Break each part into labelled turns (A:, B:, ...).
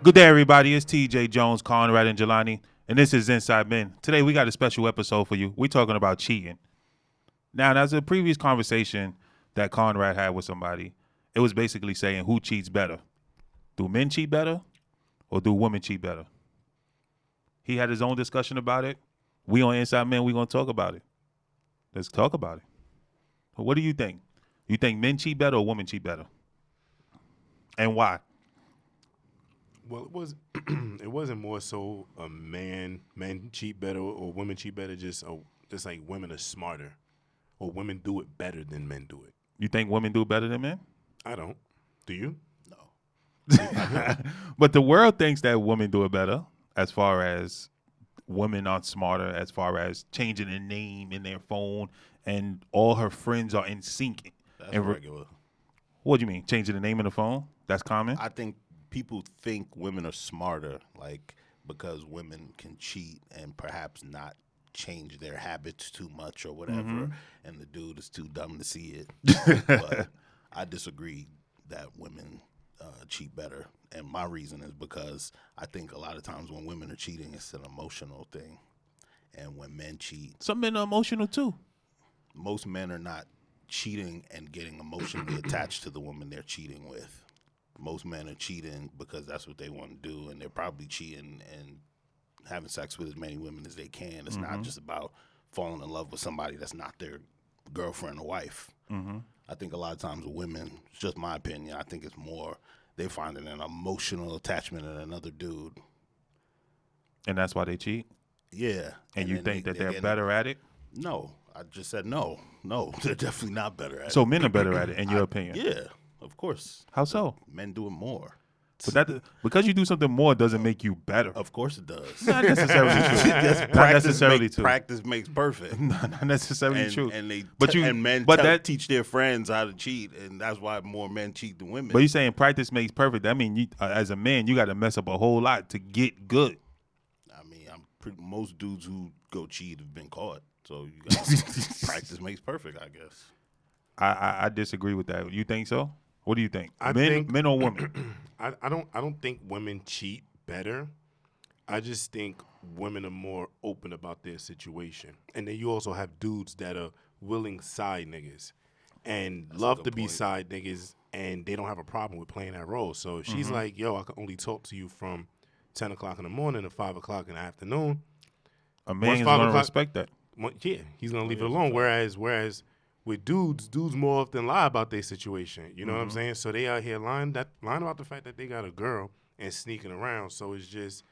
A: Good day, everybody. It's TJ Jones, Conrad, and Jelani, and this is Inside Men. Today, we got a special episode for you. We're talking about cheating. Now, there's a previous conversation that Conrad had with somebody. It was basically saying who cheats better. Do men cheat better or do women cheat better? He had his own discussion about it. We on Inside Men, we're going to talk about it. Let's talk about it. What do you think? You think men cheat better or women cheat better? And why?
B: Well, it wasn't more so a men cheat better or women cheat better. Just like women are smarter, or women do it better than men do it.
A: You think women do it better than men?
B: I don't. Do you?
C: No.
A: But the world thinks that women do it better, as far as women are smarter, as far as changing their name in their phone, and all her friends are in sync.
C: That's regular.
A: What do you mean? Changing the name in the phone? That's common?
C: I think people think women are smarter, like because women can cheat and perhaps not change their habits too much or whatever, and the dude is too dumb to see it. But I disagree that women cheat better, and my reason is because I think a lot of times when women are cheating, it's an emotional thing, and when men cheat,
A: Some men are emotional too.
C: most men are not cheating and getting emotionally attached to the woman they're cheating with. Most men are cheating because that's what they want to do, and they're probably cheating and having sex with as many women as they can. It's not just about falling in love with somebody that's not their girlfriend or wife. I think a lot of times with women, it's just my opinion, I think it's more they find an emotional attachment in another dude.
A: And that's why they cheat?
C: Yeah.
A: And you
C: then
A: think that they're
C: getting-
A: better at it?
C: No. I just said no. No, they're definitely not better at it.
A: So men are better at it, in your opinion?
C: Yeah, of course.
A: How so?
C: Men do it more.
A: But that because you do something more doesn't make you better.
C: Of course it does.
A: Not necessarily true.
C: Just
A: Not necessarily true.
C: Practice makes perfect.
A: Not necessarily
C: And,
A: true.
C: and they
A: But
C: and men
A: but that
C: teach their friends how to cheat, and that's why more men cheat than women.
A: But you're saying practice makes perfect. That means you, as a man, you got to mess up a whole lot to get good.
C: I mean, most dudes who go cheat have been caught, so you got practice makes perfect, I guess.
A: I disagree with that. You think so? What do you think?
B: I
A: men,
B: think-
A: men or women?
B: I don't think women cheat better. I just think women are more open about their situation, and then you also have dudes that are willing side niggas and love to
C: good
B: be
C: point.
B: side niggas, and they don't have a problem with playing that role. So if she's like, "Yo, I can only talk to you from 10 o'clock in the morning to 5 o'clock in the afternoon,"
A: A man
B: Once
A: is
B: 5
A: going to
B: o'clock-
A: respect that.
B: well, yeah, he's gonna leave it alone. Whereas with dudes more often lie about their situation. You know what I'm saying? So they out here lying about the fact that they got a girl and sneaking around. So it's just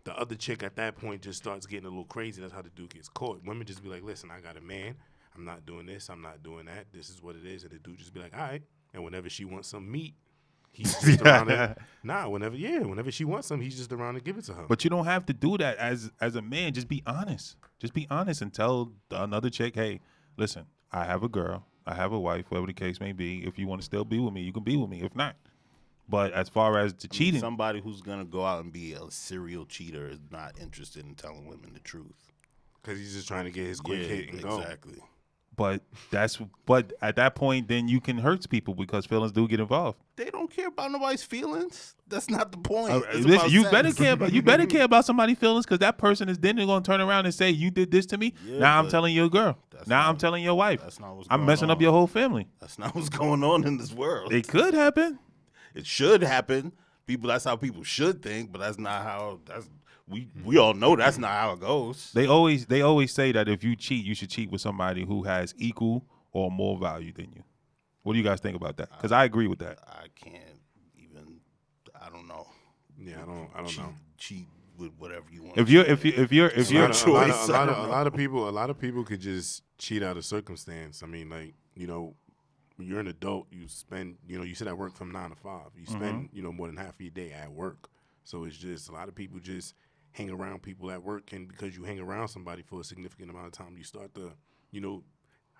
B: the other chick at that point just starts getting a little crazy. That's how the dude gets caught. Women just be like, "Listen, I got a man. I'm not doing this. I'm not doing that. This is what it is." And the dude just be like, "All right." And whenever she wants some meat, he's just around to, whenever she wants some, he's just around to give it to her.
A: But you don't have to do that as a man. Just be honest. Just be honest and tell another chick, hey, listen, I have a girl. I have a wife, whatever the case may be. If you want to still be with me, you can be with me. If not. But as far as the cheating,
C: Somebody who's gonna go out and be a serial cheater is not interested in telling women the truth.
B: Because he's just trying to get his quick hit and go.
C: exactly.
A: but at that point, then you can hurt people because feelings do get involved.
C: They don't care about nobody's feelings. That's not the point. It's
A: Listen,
C: about
A: you
C: sex.
A: better care about somebody's feelings because that person is then going to turn around and say you did this to me.
C: Yeah,
A: now I'm
C: but
A: telling your girl.
C: that's
A: Now
C: not-
A: I'm telling your wife.
C: That's not what's
A: I'm
C: going
A: messing up
C: on.
A: your whole family.
C: That's not what's going on in this world.
A: It could happen.
C: It should happen. That's how people should think, but that's not how. We all know that's not how it goes.
A: They always say that if you cheat, you should cheat with somebody who has equal or more value than you. What do you guys think about that? Because I agree with that.
C: I can't even. I don't know.
B: Yeah, I don't know.
C: Cheat with whatever you want.
A: If you're
B: A lot of people could just cheat out of circumstance. I mean, like, you know, when you're an adult, you spend, you sit at work from 9 to 5. You spend, more than half of your day at work. So it's just a lot of people just hang around people at work, and because you hang around somebody for a significant amount of time, you start to,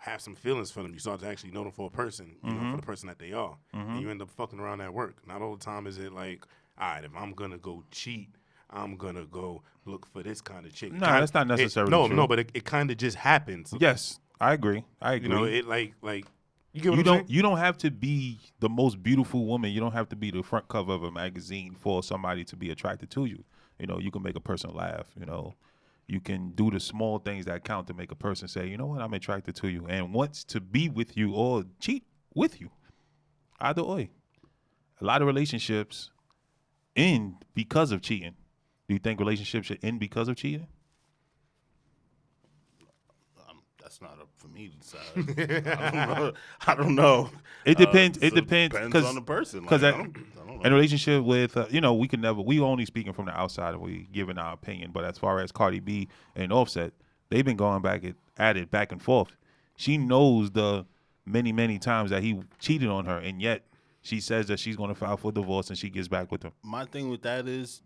B: have some feelings for them. You start to actually know them for a person, for the person that they are, and you end up fucking around at work. Not all the time is it like, all right, if I'm gonna go cheat, I'm gonna go look for this kind of chick.
A: No, that's not necessarily true.
B: No, but it kind of just happens.
A: Yes, I agree.
B: It like You get what I'm saying?
A: You don't have to be the most beautiful woman. You don't have to be the front cover of a magazine for somebody to be attracted to you. You know, you can make a person laugh. You know, you can do the small things that count to make a person say, you know what, I'm attracted to you and wants to be with you or cheat with you. Either way, a lot of relationships end because of cheating. Do you think relationships should end because of cheating?
C: That's not up for me to decide. I don't know.
A: It depends. It
C: So
A: depends
C: on the person.
A: Because
C: Like, I don't know.
A: in a relationship with, you know, we only speaking from the outside and we giving our opinion. But as far as Cardi B and Offset, they've been going at it back and forth. She knows the many, many times that he cheated on her, and yet she says that she's going to file for divorce and she gets back with him.
C: My thing with that is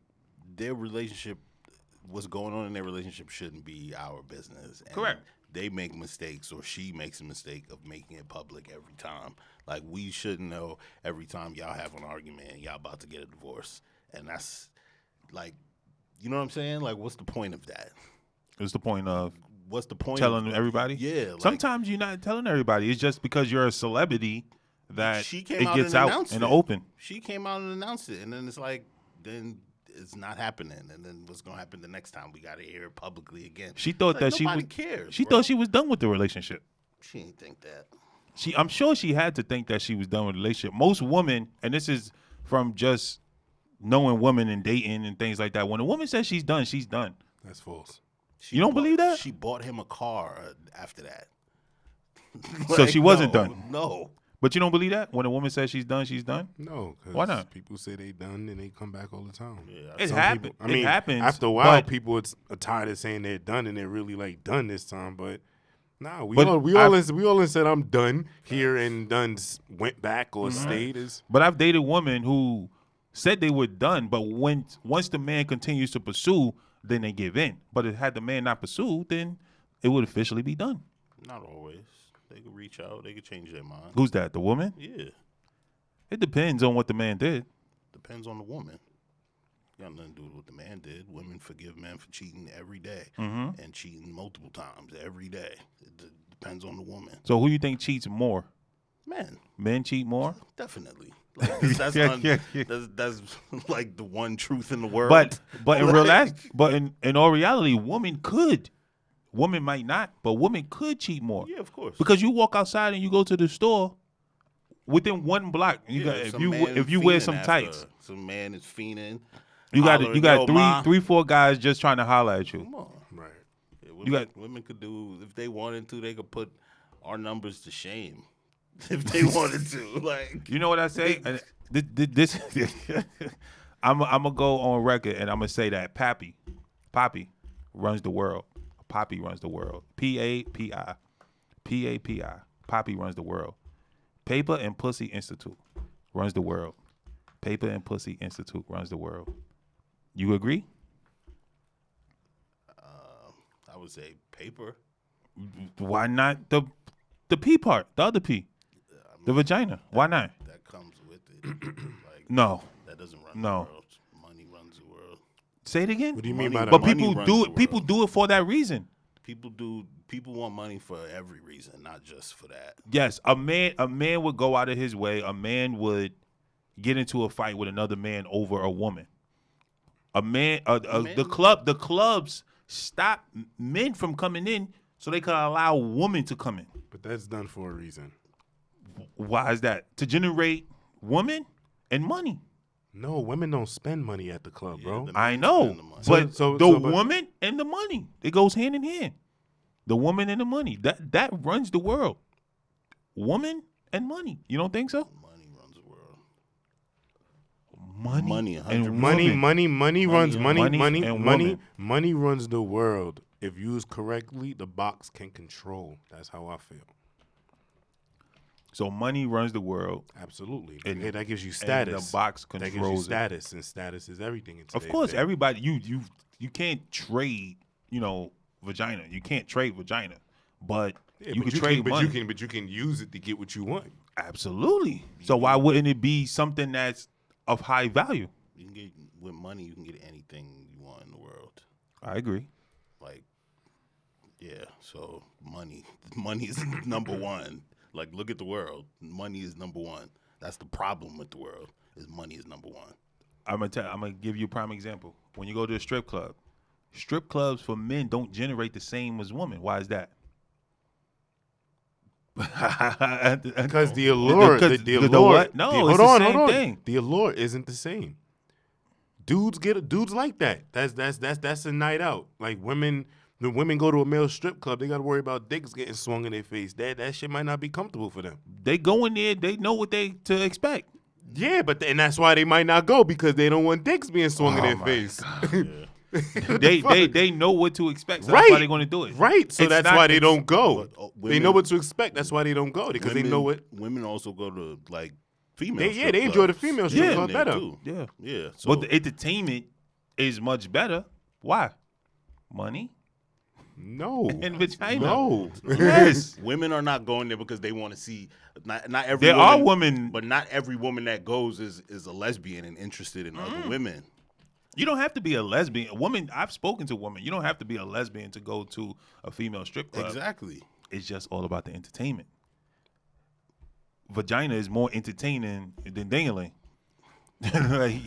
C: their relationship, what's going on in their relationship shouldn't be our business. And
A: Correct.
C: They make mistakes, or she makes a mistake of making it public every time. Like, we shouldn't know every time y'all have an argument and y'all about to get a divorce. And that's, like, you know what I'm saying? Like, what's the point of that?
A: What's the point of
C: What's the point
A: telling everybody?
C: Yeah. Like,
A: Sometimes you're not telling everybody. It's just because you're a celebrity that
C: she came
A: it
C: out
A: gets
C: and
A: out
C: announced
A: in the
C: it.
A: open.
C: She came out and announced it, and then it's like, then it's not happening, and then what's gonna happen the next time? We gotta hear it publicly again.
A: She thought
C: Like,
A: that she
C: nobody
A: was.
C: cares.
A: She
C: bro.
A: thought she was done with the relationship.
C: She didn't think that.
A: I'm sure she had to think that she was done with the relationship. Most women, and this is from just knowing women and dating and things like that. When a woman says she's done, she's done.
B: That's false.
A: You don't believe that?
C: She bought him a car after that.
A: So she wasn't
C: no,
A: done?
C: No.
A: But you don't believe that? When a woman says she's done, she's done?
B: No, because
A: Why not?
B: people say they done and they come back all the time.
C: Yeah,
A: It
B: Some
A: happens.
B: people- I mean,
A: it happens.
B: after a while,
A: but
B: people are tired of saying they're done and they're really like done this time. But nah, we
A: But
B: all said I'm done here and done went back or stayed. Is
A: But I've dated women who said they were done, but once the man continues to pursue, then they give in. But had the man not pursued, then it would officially be done.
C: Not always. They could reach out. They could change their mind.
A: Who's that? The woman?
C: Yeah.
A: It depends on what the man did.
C: Depends on the woman. Got nothing to do with what the man did. Women forgive men for cheating every day and cheating multiple times every day. It depends on the woman.
A: So who you think cheats more?
C: Men,
A: Men cheat more?
C: definitely. Like, that's like the one truth in the world.
A: But in all reality, women might not, but women could cheat more.
C: Yeah, of course.
A: Because you walk outside and you go to the store within one block. You got if you wear some tights,
C: some man is fiending.
A: you got
C: hollering,
A: you got
C: "Yo,
A: three, 4 guys just trying to holler at you.
C: Come on.
B: right.
C: Yeah, women could do, if they wanted to, they could put our numbers to shame if they wanted to. Like,
A: You know what I say? And this I'm gonna go on record and I'm gonna say that Poppy runs the world. Poppy runs the world. P-A-P-I. P-A-P-I. Poppy runs the world. Paper and Pussy Institute runs the world. Paper and Pussy Institute runs the world. You agree?
C: I would say paper.
A: Why not the P part, the other P, the vagina? Why not?
C: That comes with it. Like,
A: No.
C: that doesn't run
A: No.
C: the world. Money runs the world.
A: Say it again.
B: What do you mean
C: Money-
B: by
A: But
B: that?
C: money
A: people
C: runs
A: do
C: the
A: it. People
C: world.
A: do it for that reason.
C: People want money for every reason, not just for that.
A: Yes, a man would go out of his way. A man would get into a fight with another man over a woman. The clubs stop men from coming in so they can allow women to come in.
B: But that's done for a reason.
A: Why is that? To generate women and money.
B: No, women don't spend money at the club, bro.
C: the-
A: I know,
C: spend the money.
A: but
B: So-
A: the
B: so- but-
A: woman and the money, it goes hand in hand. The woman and the money, that runs the world. Woman and money. You don't think so?
C: Money runs the world.
A: Money,
C: 100%.
B: Money runs
A: money and woman.
B: money runs the world. If used correctly, the box can control. That's how I feel.
A: So money runs the world.
B: Absolutely.
A: And-
B: that gives you
A: And
B: status.
A: the box
B: That gives you
A: controls it.
B: status, and status is everything in
A: Of
B: today's
A: course,
B: day.
A: everybody you can't trade, vagina. You can't trade vagina, but
B: Yeah,
A: you
B: but
A: can trade money.
B: but you can use it to get what you want.
A: Absolutely. So why wouldn't it be something that's of high value?
C: You can get, with money, you can get anything you want in the world.
A: I agree.
C: Like, yeah. So money is number one. Like, look at the world. Money is number one. That's the problem with the world. Is money is number one.
A: I'm gonna give you a prime example. When you go to a strip clubs for men don't generate the same as women. Why is that?
B: Because the allure, the allure.
A: what? No,
B: hold
A: it's the
B: on,
A: same
B: hold on.
A: thing.
B: The allure isn't the same. Dudes like that. That's a night out. Like women, when women go to a male strip club, they got to worry about dicks getting swung in their face. That shit might not be comfortable for them.
A: They go in there, they know what they to expect.
B: Yeah, and that's why they might not go because they don't want dicks being swung in their face.
A: They know what to expect. So
B: Right.
A: That's why they're going to do it.
B: Right. So
A: It's
B: that's
A: not-
B: why they don't go.
C: But,
B: They know what to expect. That's why they don't go because they know what.
C: Women also go to like female.
B: They enjoy the female strip club better.
C: Too.
A: Yeah.
C: Yeah. So
A: But the entertainment is much better. Why? Money
B: No.
A: and vagina.
B: No.
A: Yes.
C: women are not going there because they want to see. Not every.
A: There
C: woman,
A: are women.
C: but not every woman that goes is a lesbian and interested in other women.
A: You don't have to be a lesbian. A woman, I've spoken to women. You don't have to be a lesbian to go to a female strip club.
C: Exactly.
A: It's just all about the entertainment. Vagina is more entertaining than dingling.
C: I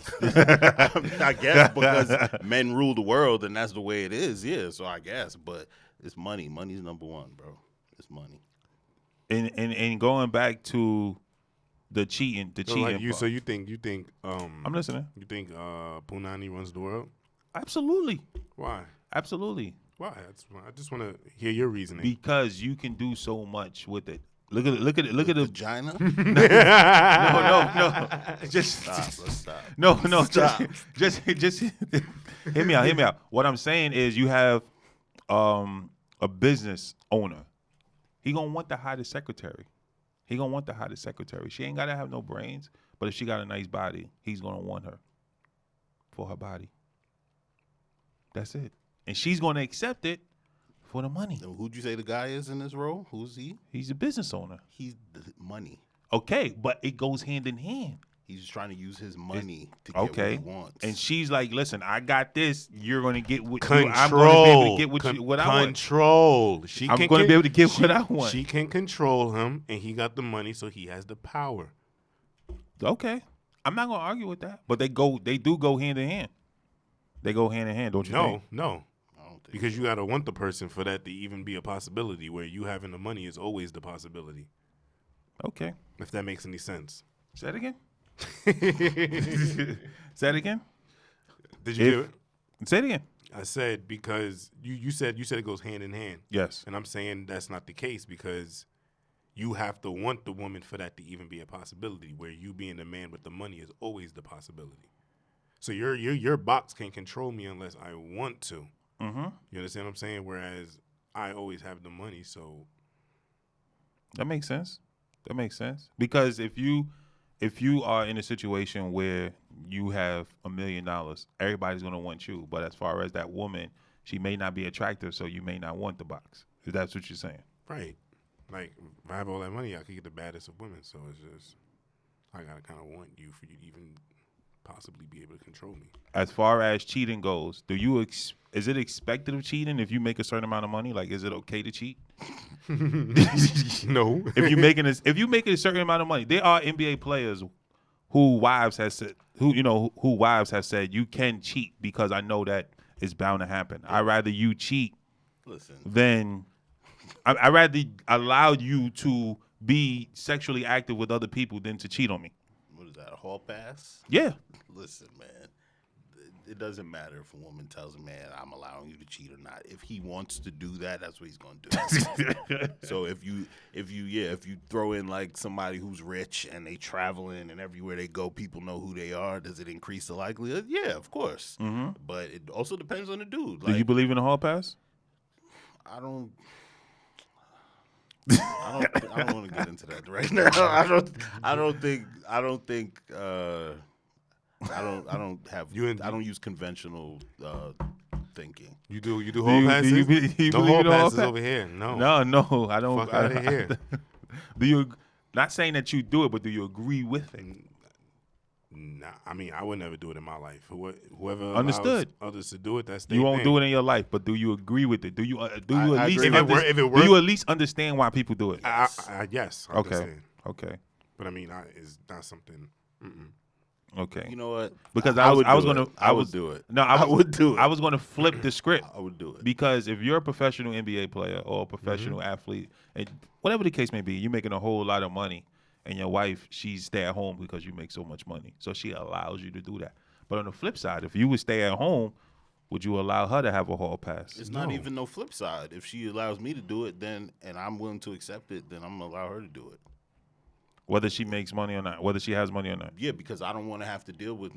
C: guess because men rule the world and that's the way it is. Yeah. So I guess, but it's money. Money's number one, bro. It's money.
A: And going back to the cheating,
B: So, like
A: part.
B: you think
A: I'm listening.
B: you think Punani runs the world?
A: Absolutely.
B: Why?
A: Absolutely.
B: Why? I just want to hear your reasoning.
A: Because you can do so much with it. Look at the
C: Vagina.
A: no. Just
C: Stop. Let's stop.
A: no.
C: Stop.
A: Just hear me out. What I'm saying is you have a business owner. He gonna want the hottest secretary. She ain't gotta have no brains, but if she got a nice body, he's gonna want her for her body. That's it. And she's gonna accept it for the money.
C: Who'd you say the guy is in this role? Who's he?
A: He's a business owner.
C: He's the money.
A: Okay, but it goes hand in hand.
C: He's trying to use his money to get
A: Okay.
C: what he wants.
A: And she's like, listen, I got this. You're going to get what
B: Control.
A: I'm going to be able to get what I want.
B: Control.
A: I'm going to be able to get what I want.
B: She can control him, and he got the money, so he has the power.
A: Okay. I'm not going to argue with that. But they do go hand in hand. They go hand in hand, don't you think?
B: No.
C: I don't think
B: Because you got to want the person for that to even be a possibility, where you having the money is always the possibility.
A: Okay.
B: If that makes any sense.
A: Say it again. Say it again.
B: Did you hear it?
A: Say it again.
B: I said because you said it goes hand in hand.
A: Yes.
B: And I'm saying that's not the case because you have to want the woman for that to even be a possibility, where you being the man with the money is always the possibility. So your box can't control me unless I want to.
A: Mm-hmm.
B: You understand what I'm saying? Whereas I always have the money, so
A: That makes sense. Because if you are in a situation where you have $1 million, everybody's going to want you. But as far as that woman, she may not be attractive, so you may not want the box. If that's what you're saying.
B: right. Like if I have all that money, I could get the baddest of women. So it's just I gotta kind of want you for you to even possibly be able to control me.
A: As far as cheating goes, is it expected of cheating if you make a certain amount of money? Like, is it okay to cheat?
B: No.
A: If you making a certain amount of money, there are NBA players who wives have said you can cheat because I know that it's bound to happen. I'd rather you cheat
C: Listen.
A: than I'd rather allow you to be sexually active with other people than to cheat on me.
C: What is that, a hall pass?
A: Yeah.
C: Listen, man. It doesn't matter if a woman tells a man, I'm allowing you to cheat or not. If he wants to do that, that's what he's going to do. So if you throw in like somebody who's rich and they traveling and everywhere they go, people know who they are, does it increase the likelihood? Yeah, of course.
A: Mm-hmm.
C: But it also depends on the dude.
A: Do you believe in the hall pass?
C: I don't want to get into that right now. I don't use conventional thinking.
B: You do hall passes?
A: Do you
B: no
A: believe
B: hall
A: in the hall
B: passes
A: pass?
B: over here. No.
A: No, I don't.
B: Fuck outta here.
A: Do you? Not saying that you do it, but do you agree with it?
B: Nah, I mean, I would never do it in my life. Whoever allows
A: Understood.
B: others to do it, that's their
A: You won't
B: thing.
A: do it in your life, but do you agree with it? Do you at
C: I
A: least
C: agree with it.
B: If it
A: do you at least understand why people do it?
B: Yes, I
A: Okay.
B: understand.
A: Okay.
B: But I mean, it's not something.
A: Okay.
C: You know what?
A: Because I was
C: do
A: gonna
C: it. I would do it.
A: No,
C: I would do it.
A: I was gonna flip the script.
C: I would do it.
A: Because if you're a professional NBA player or a professional athlete, and whatever the case may be, you're making a whole lot of money, and your wife, she's stay at home because you make so much money, so she allows you to do that. But on the flip side, if you would stay at home, would you allow her to have a hall pass?
C: It's not even no flip side. If she allows me to do it, then and I'm willing to accept it, then I'm gonna allow her to do it.
A: Whether she makes money or not, whether she has money or not.
C: Yeah, because I don't want to have to deal with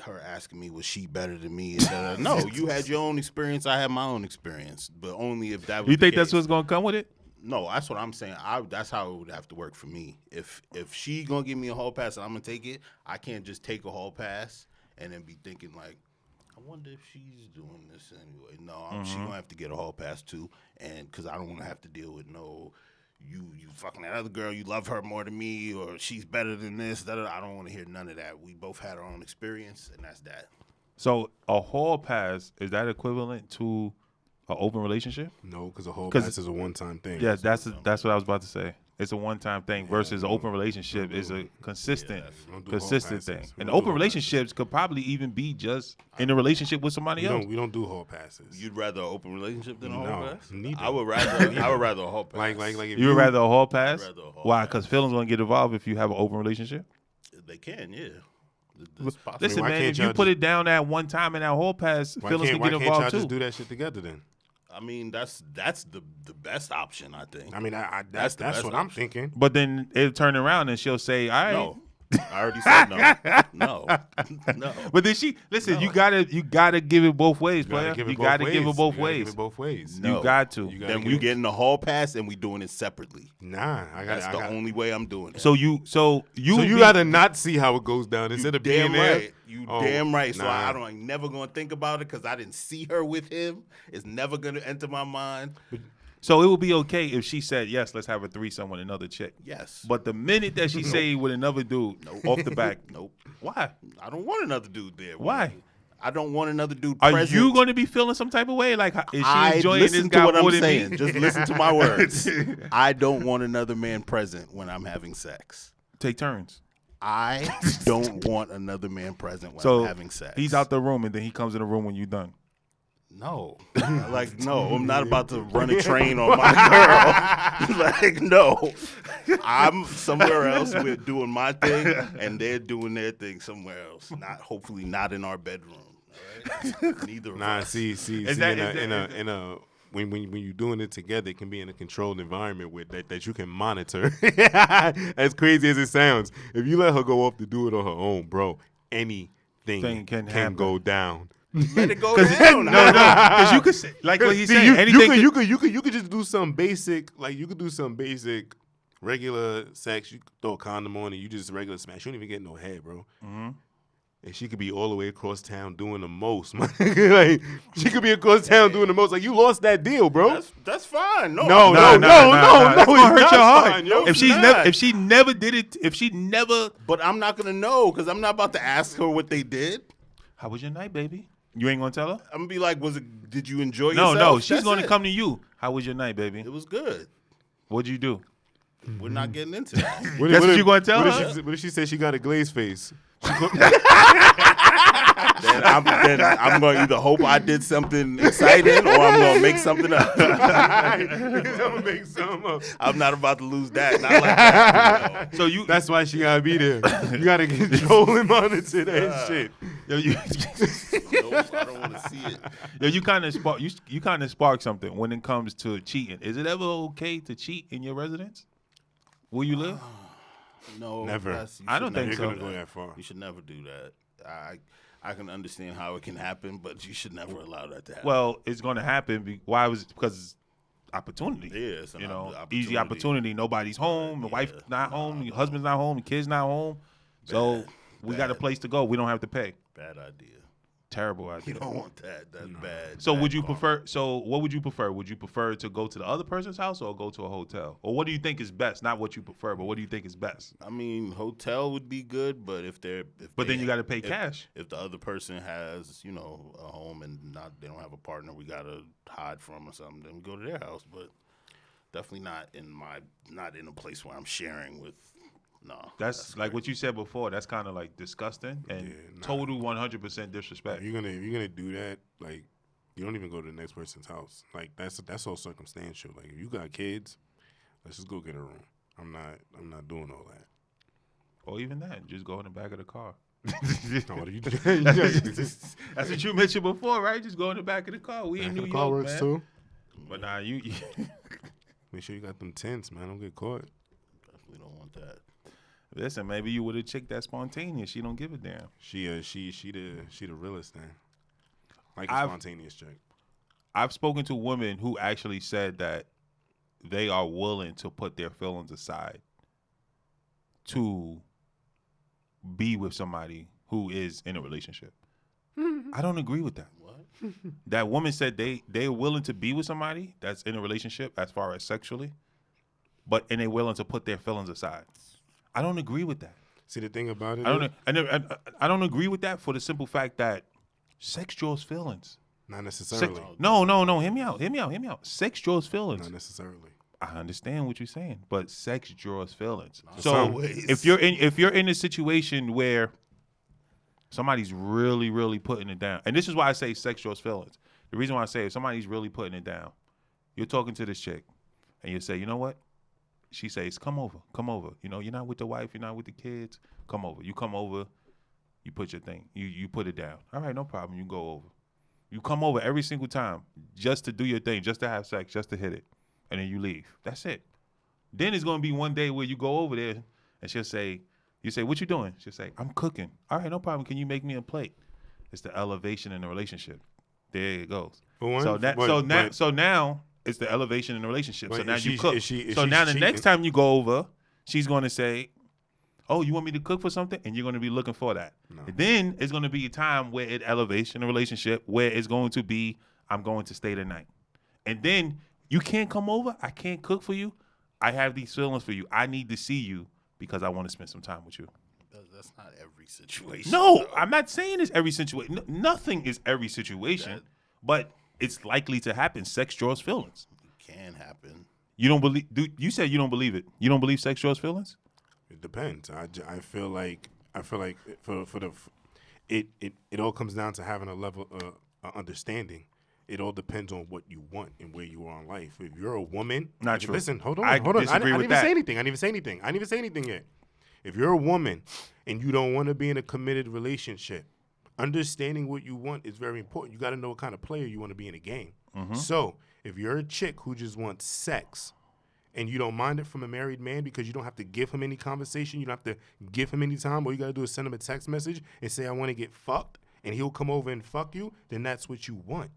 C: her asking me was she better than me. No, you had your own experience. I had my own experience, but only if that was.
A: You think
C: the
A: that's
C: case.
A: what's gonna come with it?
C: No, that's what I'm saying. That's how it would have to work for me. If she gonna give me a hall pass and I'm gonna take it, I can't just take a hall pass and then be thinking like, I wonder if she's doing this anyway. No, she gonna have to get a hall pass too, and because I don't want to have to deal with you fucking that other girl, you love her more than me, or she's better than this. I don't want to hear none of that. We both had our own experience, and that's that.
A: So a hall pass, is that equivalent to an open relationship?
B: No, because a whole
A: 'Cause-
B: pass is a one-time thing.
A: Yeah, that's what I was about to say. It's a one-time thing versus an open relationship is a consistent
B: don't do
A: consistent
B: hall
A: thing.
B: passes. We
A: And
B: don't do
A: open
B: hall
A: relationships could probably even be just in a relationship with somebody else.
B: We don't do hall passes.
C: You'd rather an open relationship than a hall
B: No,
C: pass?
B: neither.
C: I would rather a hall pass.
B: Like if
A: You would rather a hall pass?
C: rather a hall
A: Why?
C: pass.
A: Because feelings gonna get involved if you have an open relationship.
C: They can, yeah. It's possible.
A: Listen,
B: why
A: man,
B: can't
A: if you
B: y'all
A: put
B: just-
A: it down that one time in that hall pass,
B: why
A: feelings
B: can't
A: can get
B: y'all
A: involved
B: just
A: too.
B: do that shit together then?
C: I mean, that's the best option, I think.
B: I mean,
C: That's
B: that's
C: the best
B: what I'm
C: option.
B: thinking.
A: But then it'll turn around and she'll say, "All right."
C: No, I already said no. No.
A: But then she listen. You gotta give it both ways, player. You gotta give it both
B: You gotta
A: ways.
B: give it both ways.
C: No.
A: You got to.
B: You gotta
C: Then
B: give
C: we
B: it-
C: getting the hall pass and we doing it separately.
B: Nah,
C: That's the only way I'm doing it.
A: So you
B: So you
A: be-
B: rather not see how it goes down instead of
C: damn
B: being there.
C: right. You damn right. So
B: nah.
C: I'm never gonna think about it because I didn't see her with him. It's never gonna enter my mind.
A: So it would be okay if she said yes, let's have a threesome with another chick.
C: Yes.
A: But the minute that she say with another dude, off the back,
C: Nope.
A: why?
C: I don't want another dude there.
A: Why?
C: I don't want another dude
A: Are
C: present.
A: you going to be feeling some type of way? Like, is she
C: I
A: enjoying
C: listen
A: this
C: to
A: guy
C: what
A: more
C: I'm
A: than
C: saying.
A: me?
C: Just listen to my words. I don't want another man present when I'm having sex.
A: Take turns.
C: I don't want another man present when
A: So
C: I'm having sex.
A: he's out the room and then he comes in the room when you're done.
C: No. No, I'm not about to run a train on my girl. No. I'm somewhere else. We're doing my thing, and they're doing their thing somewhere else. Hopefully not in our bedroom. All right? Neither of
B: Nah,
C: us.
B: see,
A: Is that-
B: when you're doing it together, it can be in a controlled environment with that you can monitor. As crazy as it sounds, if you let her go off to do it on her own, bro, anything
A: Thing can
B: can
A: happen.
B: go down.
C: Let it go down.
A: No, because you could say, like what he's
B: See,
A: saying. Anything
B: you could just do some basic, like you could do some basic regular sex. You could throw a condom on and you just regular smash. You don't even get no head, bro.
A: Mm-hmm.
B: And she could be all the way across town doing the most. Like she could be across town doing the most. Like you lost that deal, bro.
C: That's fine. No,
B: No,
C: I'm not-
A: That's gonna hurt
B: it's
A: your
B: not
A: heart.
B: fine, yo.
A: If she never did it, if she never,
C: But I'm not gonna know because I'm not about to ask her what they did.
A: how was your night, baby? You ain't gonna tell her?
C: I'm gonna be like, did you enjoy
A: No,
C: yourself?
A: no. She's
C: That's
A: gonna
C: it.
A: come to you. How was your night, baby?
C: It was good.
A: What'd you do?
C: We're not getting into that.
A: That's what you gonna tell her?
B: What if she said she got a glazed face?
C: then I'm going to either hope I did something exciting or I'm going to make something up.
B: Don't make something up.
C: I'm not about to lose that. Not like that.
A: So you,
B: That's why she gotta be there. You gotta control and monitor that shit.
A: yo, you,
C: Nope, I don't want to see it.
A: yo, you kind of spark, you kind of spark something when it comes to cheating. Is it ever okay to cheat in your residence? Where you live?
C: No,
B: Never.
C: you
A: I don't
C: should
A: think
C: never
A: so.
B: You're
C: do
B: gonna go that far.
C: You should never do that. I can understand how it can happen, but you should never allow that to happen.
A: Well, it's going to happen. Why was it? Because it's opportunity.
C: Yeah, it's an
A: you know,
C: opportunity.
A: easy opportunity. Nobody's home. The wife's not home. Your husband's not home. The kid's not home. So we got a
C: Bad.
A: place to go. We don't have to pay.
C: Bad idea.
A: Terrible idea.
C: You don't want that. That's bad.
A: So
C: bad
A: would you
C: karma.
A: prefer? So what would you prefer? Would you prefer to go to the other person's house or go to a hotel? Or what do you think is best? Not what you prefer, but what do you think is best?
C: I mean, hotel would be good, but if
A: But then you got to pay
C: if-
A: cash.
C: If the other person has, you know, a home and they don't have a partner, we gotta hide from or something. Then we go to their house, but definitely not in a place where I'm sharing with. No,
A: That's like what you said before. That's kind of like disgusting and
B: Yeah, nah.
A: total 100% disrespect.
B: If you're gonna do that, like, you don't even go to the next person's house. Like, that's all circumstantial. Like, if you got kids, let's just go get a room. I'm not doing all that.
A: Or even that, just go in the back of the car.
B: No, what are you doing?
A: That's what you mentioned before, right? Just go in the back of the car. We in New
B: the
A: York,
B: car works
A: man.
B: too.
A: But nah, you
B: Make sure you got them tents, man. Don't get caught.
C: Definitely don't want that.
A: listen. Maybe you with a chick that's spontaneous. She don't give a damn.
B: She the realest thing. Like a
A: I've-
B: spontaneous chick.
A: I've spoken to women who actually said that they are willing to put their feelings aside to be with somebody who is in a relationship. I don't agree with that.
C: What?
A: That woman said they're willing to be with somebody that's in a relationship as far as sexually, and they're willing to put their feelings aside. I don't agree with that.
B: See, the thing about it,
A: I don't agree with that for the simple fact that sex draws feelings.
B: not necessarily.
A: No. Hear me out. Sex draws feelings.
B: Not necessarily.
A: I understand what you're saying, but sex draws feelings.
C: Not
A: So
C: always.
A: if you're in a situation where somebody's really, really putting it down, and this is why I say sex draws feelings. The reason why I say if somebody's really putting it down, you're talking to this chick, and you say, you know what? She says, come over. You know, you're not with the wife, you're not with the kids. Come over. You come over. You put your thing. You put it down. All right, no problem. You go over. You come over every single time just to do your thing, just to have sex, just to hit it, and then you leave. That's it. Then it's gonna be one day where you go over there and she'll say, you say, what you doing? She'll say, I'm cooking. All right, no problem. Can you make me a plate? It's the elevation in the relationship. There it goes.
B: For one,
A: So now it's the elevation in the relationship. So
B: but
A: now
B: if
A: you
B: she's-
A: cook.
B: if she- if
A: So
B: she's
A: now the
B: cheating-
A: next time you go over, she's gonna say, oh, you want me to cook for something? And you're going to be looking for that.
B: No.
A: And then it's going to be a time where it elevates in a relationship where it's going to be, I'm going to stay the night. And then you can't come over. I can't cook for you. I have these feelings for you. I need to see you because I want to spend some time with you.
C: That's not every situation.
A: No,
C: though.
A: I'm not saying it's every situation. Nothing is every situation, but it's likely to happen. Sex draws feelings.
C: It can happen.
A: You don't believe? You said you don't believe it. You don't believe sex draws feelings?
B: It depends. I feel like it all comes down to having a level of understanding. It all depends on what you want and where you are in life. If you're a woman,
A: Not true.
B: Listen, hold on.
A: I
B: I
A: disagree
B: didn't
A: with
B: even
A: that.
B: say anything. I didn't even say anything yet. If you're a woman and you don't want to be in a committed relationship, understanding what you want is very important. You got to know what kind of player you want to be in a game.
A: Mm-hmm.
B: So if you're a chick who just wants sex, and you don't mind it from a married man because you don't have to give him any conversation, you don't have to give him any time, all you got to do is send him a text message and say, I want to get fucked, and he'll come over and fuck you, then that's what you want.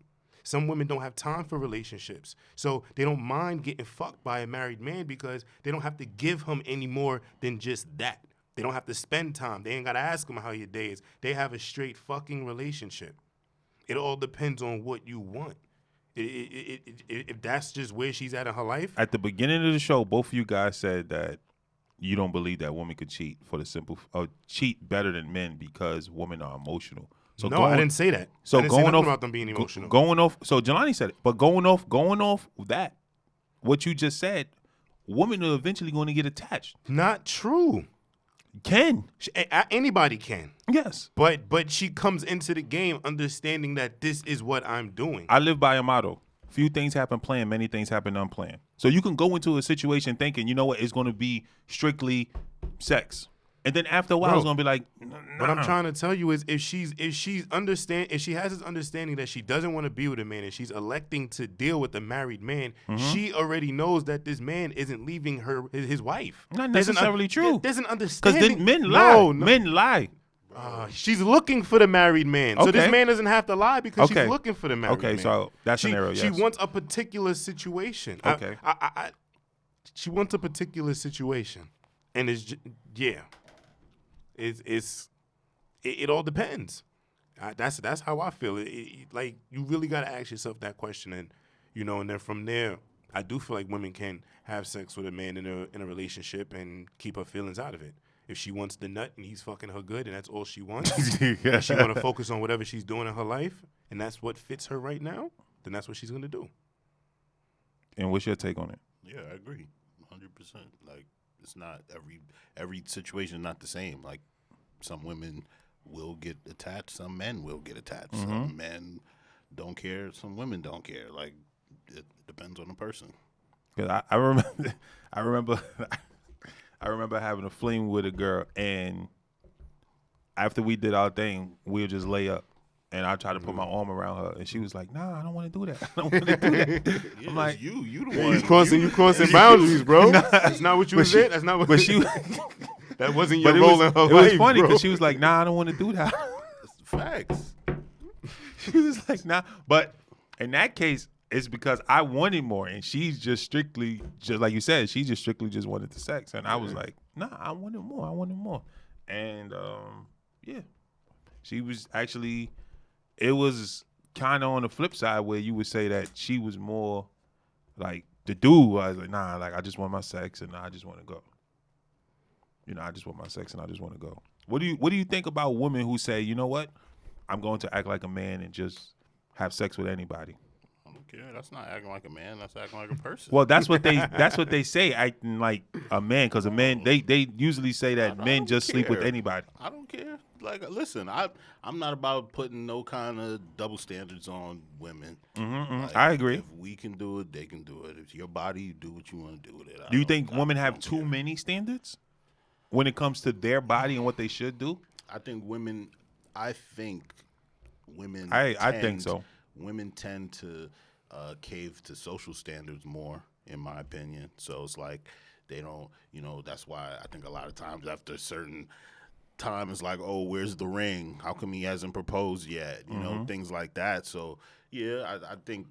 B: Some women don't have time for relationships, so they don't mind getting fucked by a married man because they don't have to give him any more than just that. They don't have to spend time. They ain't got to ask him how your day is. They have a straight fucking relationship. It all depends on what you want. If that's just where she's at in her life,
A: At the beginning of the show, both of you guys said that you don't believe that women could cheat for the simple cheat better than men because women are emotional. So
B: no, I didn't say that.
A: So
B: I didn't say
A: going
B: nothing
A: off
B: about them being emotional.
A: Going off. So Jelani said it, but going off that, what you just said, women are eventually going to get attached.
B: Not true.
A: Can
B: Anybody can.
A: yes.
B: But she comes into the game understanding that this is what I'm doing.
A: I live by a motto. Few things happen planned, many things happen unplanned. So you can go into a situation thinking, you know what, it's going to be strictly sex. And then after a while,
B: Bro,
A: it's going to be like,
B: What I'm trying to tell you is if she has this understanding that she doesn't want to be with a man and she's electing to deal with a married man, she already knows that this man isn't leaving his wife.
A: Not
B: There's an
A: necessarily true.
B: There's an
A: Because
B: understanding.
A: then men lie.
B: No.
A: Men lie.
B: She's looking for the married man. So this
A: Okay.
B: man doesn't have to lie because
A: Okay.
B: she's looking for the married man.
A: Okay, so that scenario,
B: She
A: yes.
B: wants a particular situation.
A: Okay.
B: She wants a particular situation. And it all depends. That's how I feel. Like you really got to ask yourself that question, and and then from there, I do feel like women can have sex with a man in a relationship and keep her feelings out of it. If she wants the nut and he's fucking her good and that's all she wants, and she want to focus on whatever she's doing in her life, and that's what fits her right now, then that's what she's gonna do.
A: And what's your take on it?
C: Yeah, I agree, 100%. Like it's not every situation is not the same. Like some women will get attached, some men will get attached. Some men don't care, some women don't care. Like it depends on the person.
A: Cause I remember, I remember having a fling with a girl, and after we did our thing, we'll just lay up, and I tried to put my arm around her, and she was like, "Nah, I don't want to do that. I don't want to do that."
C: Yeah,
A: I'm like,
C: you the one.
B: You crossing boundaries, bro. That's not what you was in. That's not what.
A: but she,
B: that wasn't
A: but
B: your role in her
A: it
B: life,
A: was funny
B: bro.
A: because she was like, "Nah, I don't want to do that."
C: It's facts.
A: She was like, "Nah," but in that case, it's because I wanted more, and she's just like you said, she just strictly just wanted the sex, and I was like, "Nah, I wanted more," and yeah, she was actually. It was kind of on the flip side where you would say that she was more like the dude was like, "Nah, like I just want my sex and I just want to go." I just want my sex and I just want to go. What do you think about women who say, "You know what? I'm going to act like a man and just have sex with anybody"?
C: I don't care. That's not acting like a man. That's acting like a person.
A: Well, that's what they say, acting like a man, because a man they usually say that
C: I
A: men
C: don't
A: just sleep with
C: care.
A: anybody.
C: I don't care. Like, listen, I'm not about putting no kind of double standards on women. Like,
A: I agree.
C: If we can do it, they can do it. If your body, you do what you want to do with it.
A: Do you think women
C: I
A: have
C: don't
A: too
C: care.
A: many standards when it comes to their body and what they should do?
C: I think women. I think women.
A: I think so.
C: Women tend to cave to social standards more, in my opinion. So it's like they don't. That's why I think a lot of times after a certain time it's like, oh, where's the ring? How come he hasn't proposed yet? Things like that. So yeah, I think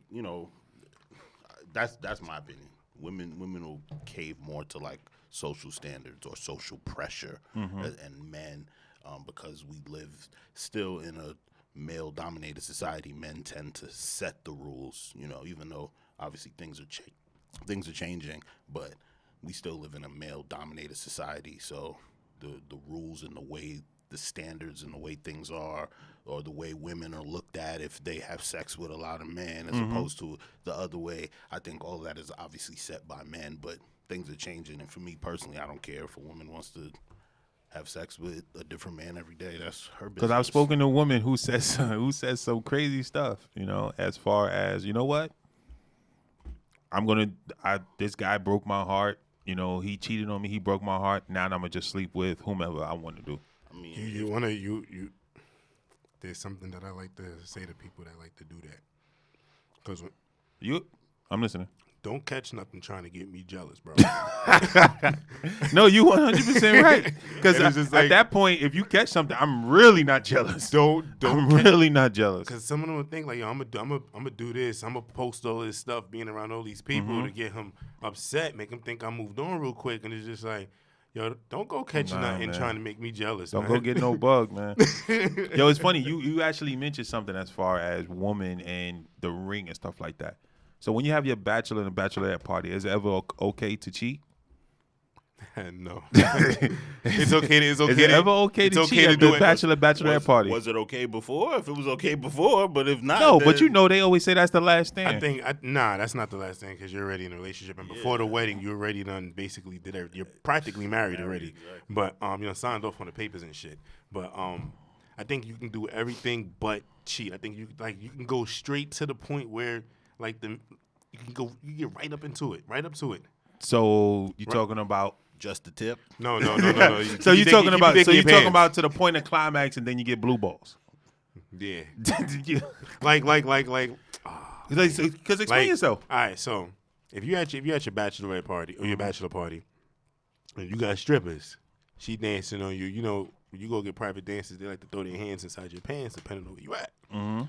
C: that's my opinion. Women will cave more to like social standards or social pressure, and men, because we live still in a male-dominated society, men tend to set the rules. Even though obviously things are changing, but we still live in a male-dominated society. So the rules and the way the standards and the way things are, or the way women are looked at if they have sex with a lot of men as opposed to the other way, I think all of that is obviously set by men, but things are changing. And for me personally, I don't care if a woman wants to have sex with a different man every day. That's her business.
A: Because I've spoken to a woman who says some crazy stuff, as far as, you know what? This guy broke my heart. He cheated on me. He broke my heart. Now I'm going to just sleep with whomever I want to do.
C: I mean,
B: you there's something that I like to say to people that like to do that. Because
A: I'm listening.
B: don't catch nothing trying to get me jealous, bro.
A: No, you 100% right. Because
B: And it's just
A: at
B: like-
A: that point, if you catch something, I'm really not jealous. I'm really not jealous.
B: Because some of them would think like, yo, I'm gonna do this. I'm gonna post all this stuff, being around all these people to get him upset, make him think I moved on real quick, and it's just like, yo, don't go catching
A: Nah,
B: nothing
A: man.
B: trying to make me jealous.
A: Don't
B: man.
A: go get no bug, man. Yo, it's funny. You actually mentioned something as far as woman and the ring and stuff like that. So when you have your bachelor and bachelorette party, is it ever okay to cheat?
B: No, it's okay. It's okay.
A: Is it ever okay
B: it's
A: to
B: okay
A: cheat
B: to
A: at
B: do
A: the
B: it.
A: bachelorette party?
C: Was it okay before? If it was okay before, but if not,
A: No,
C: then,
A: but they always say that's the last stand.
B: I think that's not the last thing because you're already in a relationship, and before the wedding, you're already done. Basically, did everything. You're practically married already,
C: exactly.
B: but signed off on the papers and shit. But I think you can do everything but cheat. I think you can go straight to the point where you get right up into it, right up to it.
A: So you're talking about.
C: just the tip.
B: No.
A: So you're talking about to the point of climax, and then you get blue balls.
B: Yeah,
A: Yeah. Because explain yourself.
B: All right, so if you at your bachelorette party or your bachelor party, and you got strippers, she dancing on you. When you go get private dances, they like to throw their hands inside your pants, depending on where you at.
A: Mm-hmm.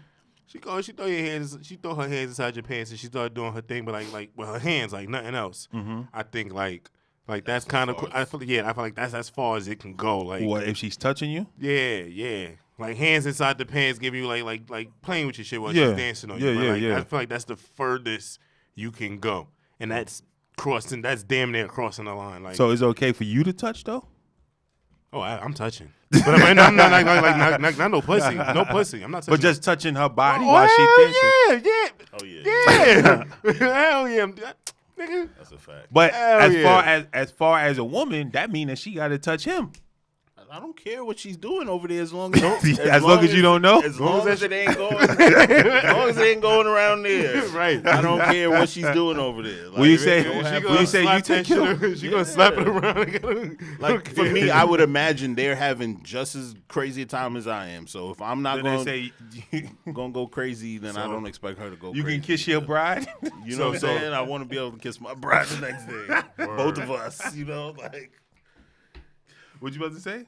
B: She throw her hands inside your pants, and she started doing her thing, but like with her hands, like nothing else.
A: Mm-hmm.
B: I think like Like that's kind of. I feel like that's as far as it can go. Like
A: What if she's touching you?
B: yeah. Like hands inside the pants, giving you like playing with your shit while
A: Yeah.
B: she's dancing on
A: Yeah,
B: you. But,
A: yeah,
B: like,
A: yeah.
B: I feel like that's the furthest you can go, and that's crossing. That's damn near crossing the line. Like
A: So it's okay for you to touch though?
B: oh, I'm touching, but I mean, I'm not not no pussy, no pussy. I'm not touching.
A: But just touching her body
B: oh,
A: while
B: hell
A: she dancing.
B: yeah.
C: Oh yeah.
B: Hell yeah, nigga.
C: That's a fact.
A: But
B: Hell
A: as far as a woman, that means that she got to touch him.
C: I don't care what she's doing over there as long as
A: As long as you don't know?
C: As long as it ain't going as long as it ain't going around there.
B: Right.
C: I don't care what she's doing over there. Like,
A: When you
C: it
A: say
C: don't have-
A: when you say you
B: slap
A: take
B: that
A: him,
B: shit, she gonna slap it around.
C: like for me, I would imagine they're having just as crazy a time as I am. So if I'm not
A: then they
C: going
A: say
C: gonna go crazy, then I don't expect her to go
A: you
C: crazy.
A: can kiss your bride.
C: You know what I'm saying? I want to be able to kiss my bride the next day. Both of us, you know, like
A: What you about to say?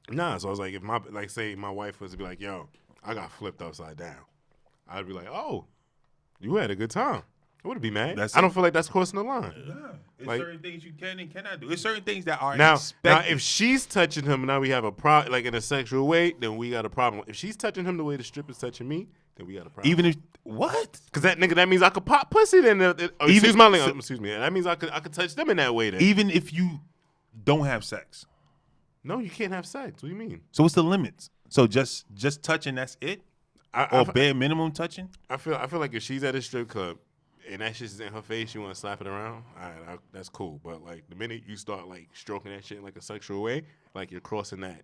B: Nah, so I was like, if say my wife was to be like, yo, I got flipped upside down, I'd be like, oh, you had a good time. I wouldn't be mad.
A: That's
B: I don't
A: it.
B: feel like that's crossing the line.
A: It's
B: Like-
A: certain things you can and cannot do. It's certain things that are
B: Now,
A: expected.
B: if she's touching him and now we have a problem, like in a sexual way, then we got a problem. If she's touching him the way the stripper's touching me, then we got a problem.
A: even if what?
B: Because that means I could pop pussy then. Excuse me. That means I could touch them in that way then.
A: Even if you don't have sex.
B: No, you can't have sex. What do you mean?
A: So what's the limits? So just touching, that's it?
B: I
A: Or bare minimum touching?
B: feel like if she's at a strip club and that shit's in her face, you want to slap it around, all right, that's cool. But like the minute you start like stroking that shit in like a sexual way, like you're crossing that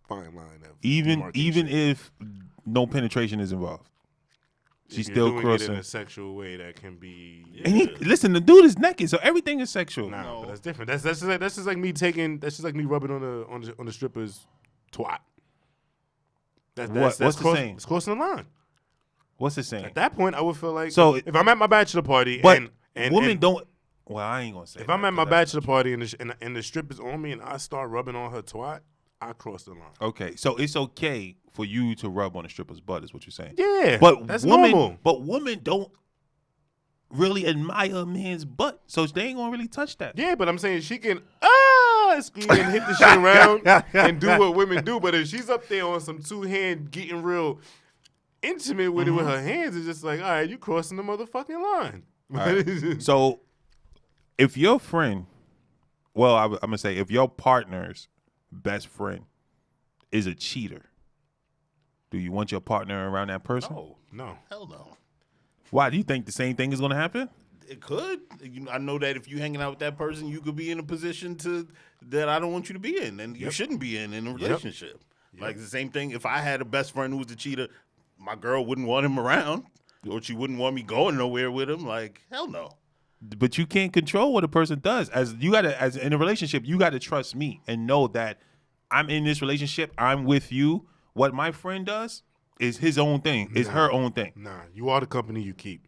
B: fine line of
A: Even
B: demarcation.
A: if no penetration is involved.
B: If
A: She's
B: you're
A: still
B: doing
A: crossing.
B: it in a sexual way that can be.
A: And listen, the dude is naked, so everything is sexual.
B: Nah, but that's different. That's just like me taking. That's just like me rubbing on the stripper's twat.
A: What's the same?
B: It's crossing the line.
A: What's it saying?
B: At that point, I would feel like
A: So-
B: if I'm at my bachelor party
A: But
B: and
A: women don't. Well, I ain't gonna say.
B: if I'm
A: that,
B: at my
A: 'cause that's-
B: bachelor party and the stripper's on me and I start rubbing on her twat, I cross the line.
A: Okay, so it's okay for you to rub on a stripper's butt, is what you're saying.
B: Yeah,
A: But
B: that's
A: women,
B: normal.
A: But women don't really admire a man's butt, so they ain't gonna really touch that.
B: Yeah, but I'm saying she can squeeze and hit the shit around and do what women do. But if she's up there on some two-hand getting real intimate with it with her hands, it's just like, all right, you crossing the motherfucking line.
A: All So, if your friend, well, I'm gonna say, if your partner's best friend is a cheater, do you want your partner around that person?
B: No.
C: hell no.
A: Why do you think the same thing is gonna happen?
C: It could. I know that if you hanging out with that person, you could be in a position that I don't want you to be in, and you shouldn't be in a relationship. Like the same thing. If I had a best friend who was a cheater, my girl wouldn't want him around, or she wouldn't want me going nowhere with him. Like hell no.
A: But you can't control what a person does. As in a relationship, you gotta trust me and know that I'm in this relationship. I'm with you. What my friend does is his own thing. Is her own thing.
B: Nah, you are the company you keep.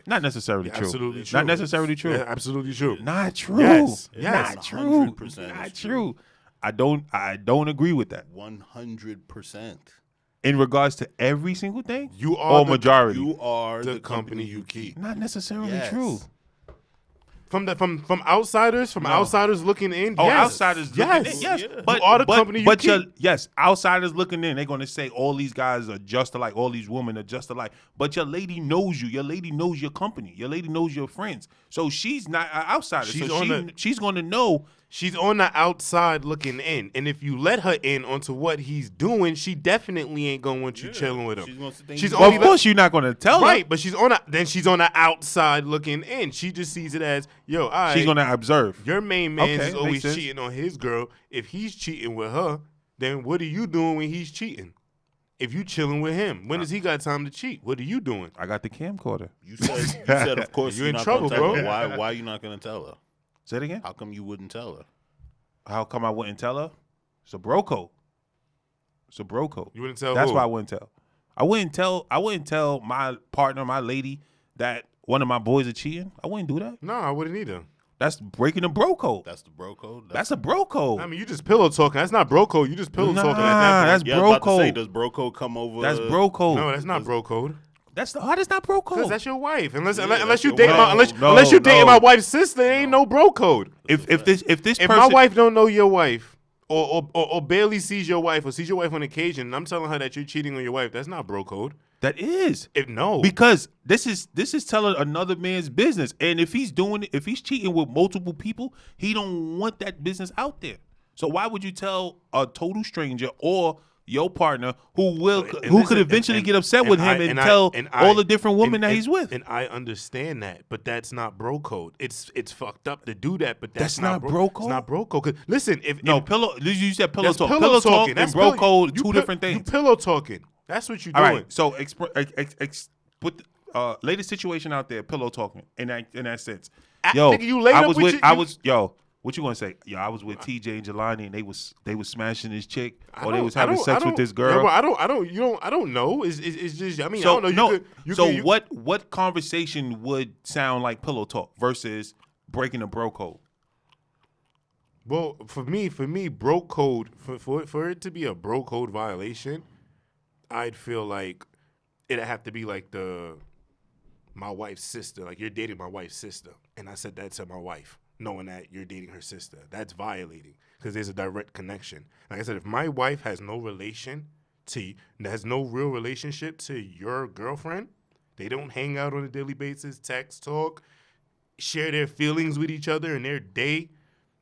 A: Not necessarily true.
B: Absolutely true.
A: Not necessarily true.
B: Yeah, absolutely true.
A: Not true.
B: Yes.
A: Not true.
C: 100%
A: Not
C: is
A: true. I don't agree with that.
C: 100%.
A: In regards to every single thing,
B: You are
A: or majority.
C: You are
B: the company you keep.
A: Not necessarily
C: Yes.
A: true.
B: From outsiders, outsiders looking in.
A: Oh,
B: yes.
A: outsiders
B: yes.
A: looking in. Yes,
C: Yeah.
A: but
B: You are the company you
A: but
B: keep.
A: yes, outsiders looking in, they're gonna say all these guys are just alike, all these women are just alike. But your lady knows you. Your lady knows your company. Your lady knows your friends. So she's not an outsider. She's gonna know.
B: She's on the outside looking in, and if you let her in onto what he's doing, she definitely ain't gonna want you chilling with him.
C: She's gonna think
B: She's
C: you-
A: Well,
B: only
A: of course, you're not gonna tell
B: right,
A: her.
B: but she's on the outside looking in. She just sees it as, yo, all right,
A: She's gonna observe.
B: your main man
A: Okay,
B: is always
A: makes sense.
B: cheating on his girl. If he's cheating with her, then what are you doing when he's cheating? If you chilling with him, when does he got time to cheat? What are you doing?
A: I got the camcorder.
C: You said of course
B: You're
C: you're
B: in
C: not
B: trouble,
C: gonna tell
B: bro.
C: her. Why you not gonna tell her?
A: Say it again.
C: How come you wouldn't tell her?
A: How come I wouldn't tell her? It's a bro code. It's a bro code.
B: You wouldn't tell
A: That's
B: who?
A: why I wouldn't tell. I wouldn't tell my partner, my lady, that one of my boys are cheating. I wouldn't do that.
B: No, I wouldn't either.
A: That's breaking the bro code.
C: That's the bro code.
A: That's a bro code.
B: I mean, you just pillow talking. That's not bro code. You just pillow talking at that
A: Nah,
B: point.
A: that's
C: yeah, I
A: bro
C: was about to say,
A: code.
C: does bro code come over?
A: That's bro code.
B: No, that's not bro code.
A: How does not bro
B: Because
A: code?
B: that's your wife.
C: Yeah,
B: Unless you
C: that's
B: date
C: your
B: my
C: wife.
B: unless you dating
A: No.
B: my wife's sister, there ain't no bro code.
A: If this
B: If
A: person,
B: my wife don't know your wife, or barely sees your wife, or sees your wife on occasion, and I'm telling her that you're cheating on your wife, that's not bro code.
A: that is.
B: No.
A: Because this is telling another man's business, and if he's cheating with multiple people, he don't want that business out there. So why would you tell a total stranger or your partner who could eventually get upset with him and tell all the different women that he's with?
B: And I understand that, but that's not bro code. It's fucked up to do that, but
A: That's not bro code?
B: It's not bro code. 'Cause listen, if
A: Pillow. You said pillow
B: that's
A: talk.
B: pillow
A: Pillow talk
B: talking.
A: and
B: That's
A: bro
B: pillow-
A: code,
B: you
A: two
B: pi-
A: different things.
B: You pillow talking. That's what you're
A: All
B: doing.
A: right. So put lay the situation out there. Pillow talking in that sense.
B: Nigga, you laid
A: I
B: up
A: was
B: with
A: What you gonna say? Yo, I was with TJ and Jelani, and they was smashing this chick,
B: I
A: or they
B: don't-
A: was
B: I
A: having
B: don't-
A: sex
B: I
A: with
B: don't-
A: this girl.
B: Yeah, bro, I don't know. It's just. I mean,
A: So
B: I don't know.
A: what conversation would sound like pillow talk versus breaking the bro code?
B: Well, for me, bro code for it to be a bro code violation, I'd feel like it'd have to be like my wife's sister. Like you're dating my wife's sister, and I said that to my wife, knowing that you're dating her sister. That's violating because there's a direct connection. Like I said, if my wife has no real relationship to your girlfriend, they don't hang out on a daily basis, text, talk, share their feelings with each other in their day,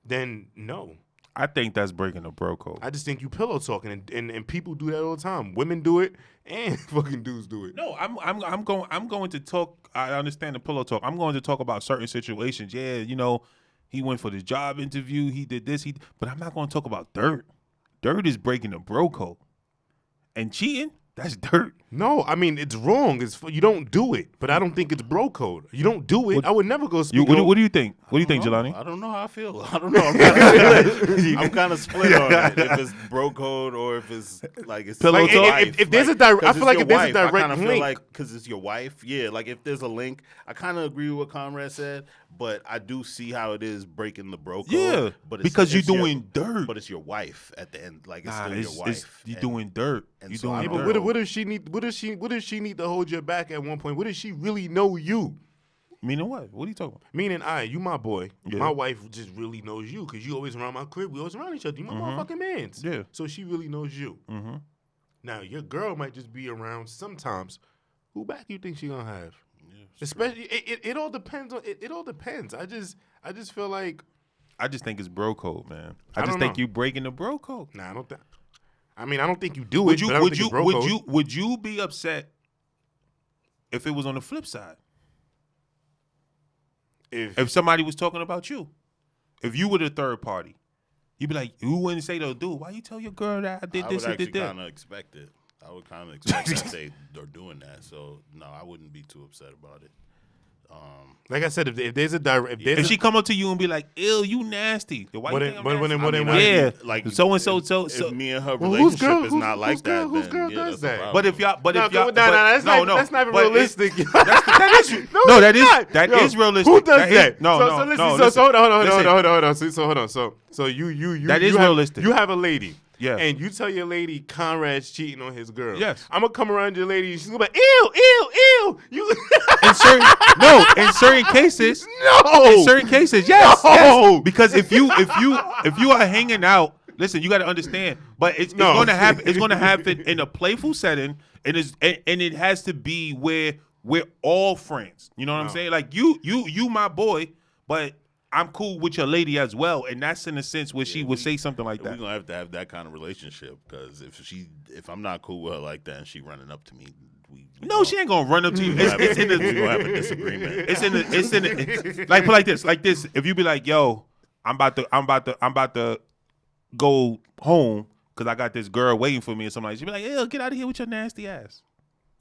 B: then no.
A: I think that's breaking the bro code.
B: I just think you pillow talking, and people do that all the time. Women do it, and fucking dudes do it.
A: No, I'm going to talk. I understand the pillow talk. I'm going to talk about certain situations. Yeah, he went for the job interview. He did this. But I'm not going to talk about dirt. Dirt is breaking the bro code, and cheating. That's dirt.
B: No, I mean it's wrong. You don't do it, but I don't think it's bro code. You don't do it. I would never go speak.
A: What do you think? What do you think, Jelani?
C: I don't know how I feel. I don't know. I'm kind of split on it. If it's bro code or if it's like it's
A: Pillow
C: like,
A: talk?
B: If there's a direct, I feel like if there's a direct
C: I kind of feel
B: link,
C: like because it's your wife. Yeah, like if there's a link, I kind of agree with what Conrad said, but I do see how it is breaking the bro code.
A: Yeah,
C: but
A: because you're doing dirt.
C: But it's your wife at the end. Like it's
A: Nah,
C: still your wife.
A: you're doing dirt.
C: and
A: You're
C: so
A: doing
C: I
B: but
C: don't
A: dirt.
C: know.
B: what does she need to hold your back at one point? What does she really know you?
A: Meaning what? What are you talking about?
B: Meaning, you my boy.
A: Yeah.
B: My wife just really knows you because you always around my crib. We always around each other. You my motherfucking mans.
A: Yeah.
B: So she really knows you.
A: Mm-hmm.
B: Now your girl might just be around sometimes. Who back you think she gonna have? Especially, it all depends on it. It all depends. I just feel like
A: I just think it's bro code, man. I
B: I
A: just
B: don't
A: think
B: know.
A: you breaking the bro code.
B: I don't think. I mean, I don't think you do it. But I don't think it's bro code.
A: Would you be upset if it was on the flip side? If somebody was talking about you, if you were the third party, you'd be like, you wouldn't say to a dude, why you tell your girl that I did this
C: I
A: and
C: would
A: did
C: actually
A: that?
C: kind of expect it. I would kind of expect that they're doing that. So no, I wouldn't be too upset about it.
B: Like I said, if there's a direct,
A: If she come up to you and be like, "Ew, you nasty," then why you think I'm nasty? Yeah,
C: like
A: so and so.
C: If me and her
B: Well, whose
C: relationship
B: girl-
C: is not
B: whose
C: like
B: girl-
C: that,
B: whose
C: then
B: girl
C: yeah,
B: does
C: that's a
B: that?
C: problem.
A: But if y'all,
B: that's not even
A: but
B: realistic.
A: that is
B: No,
A: that
B: it's
A: is
B: not.
A: that
B: Yo,
A: is realistic.
B: Who does
A: That is-
B: that?
A: No,
B: so,
A: no,
B: so listen,
A: no.
B: so,
A: Listen.
B: so hold on.
A: Listen.
B: So hold on. So you
A: That is
B: you have,
A: realistic.
B: You have a lady.
A: Yeah.
B: And you tell your lady Conrad's cheating on his girl.
A: Yes.
B: I'm gonna come around your lady and she's gonna be like, ew. You
A: In certain cases,
B: No.
A: in certain cases, yes,
B: No.
A: yes. Because if you are hanging out, listen, you got to understand. But it's
B: No.
A: going to happen. It's going to happen in a playful setting, and it has to be where we're all friends. You know what I'm saying? Like you, my boy, but I'm cool with your lady as well, and that's in a sense where she would say something like
C: We're
A: that.
C: gonna have to have that kind of relationship because if I'm not cool with her like that and she running up to me,
A: No, she ain't gonna run up to you.
C: we're
A: It's in
C: gonna have a
A: the.
C: disagreement.
A: It's in the. Like put like this. If you be like, yo, I'm about to go home because I got this girl waiting for me or something like that. She be like, yeah, get out of here with your nasty ass.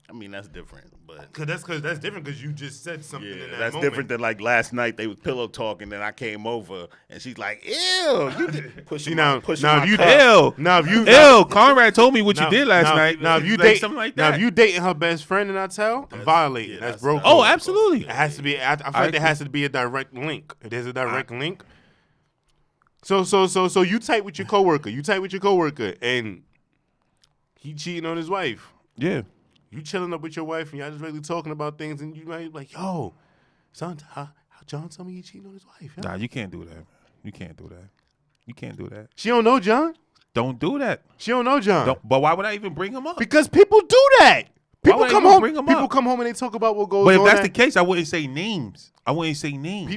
C: I mean, that's different, but
B: Cause that's different because you just said something in that
C: that's
B: moment.
C: different than like last night they was pillow talking, then I came over and she's like, "Ew, you did push
B: now
C: push
B: if you
A: Ew.
B: now if you
A: Ew, Conrad told me what you
B: now-
A: did last
B: now-
A: night.
B: Now if you
A: Like
B: date
A: something like
B: now
A: that.
B: if you dating her best friend and I tell violating,
C: yeah,
B: that's
C: that's-
B: broke.
A: Oh, absolutely.
B: It has to be. I feel like there has to be a direct link. If there's a direct link. So you tight with your coworker. And he cheating on his wife.
A: Yeah.
B: You chilling up with your wife and y'all just really talking about things, and you might be like, yo, son, how John tell me he cheating on his wife? Yeah?
A: Nah, you can't do that, man. You can't do that. You can't do that.
B: She don't know John.
A: Don't do that.
B: She don't know John.
A: But why would I even bring him up?
B: Because people do that. People
A: would I
B: come
A: even
B: home.
A: bring 'em
B: People
A: up?
B: come home and they talk about what goes
A: But
B: on.
A: if that's the case, I wouldn't say names. I wouldn't say names.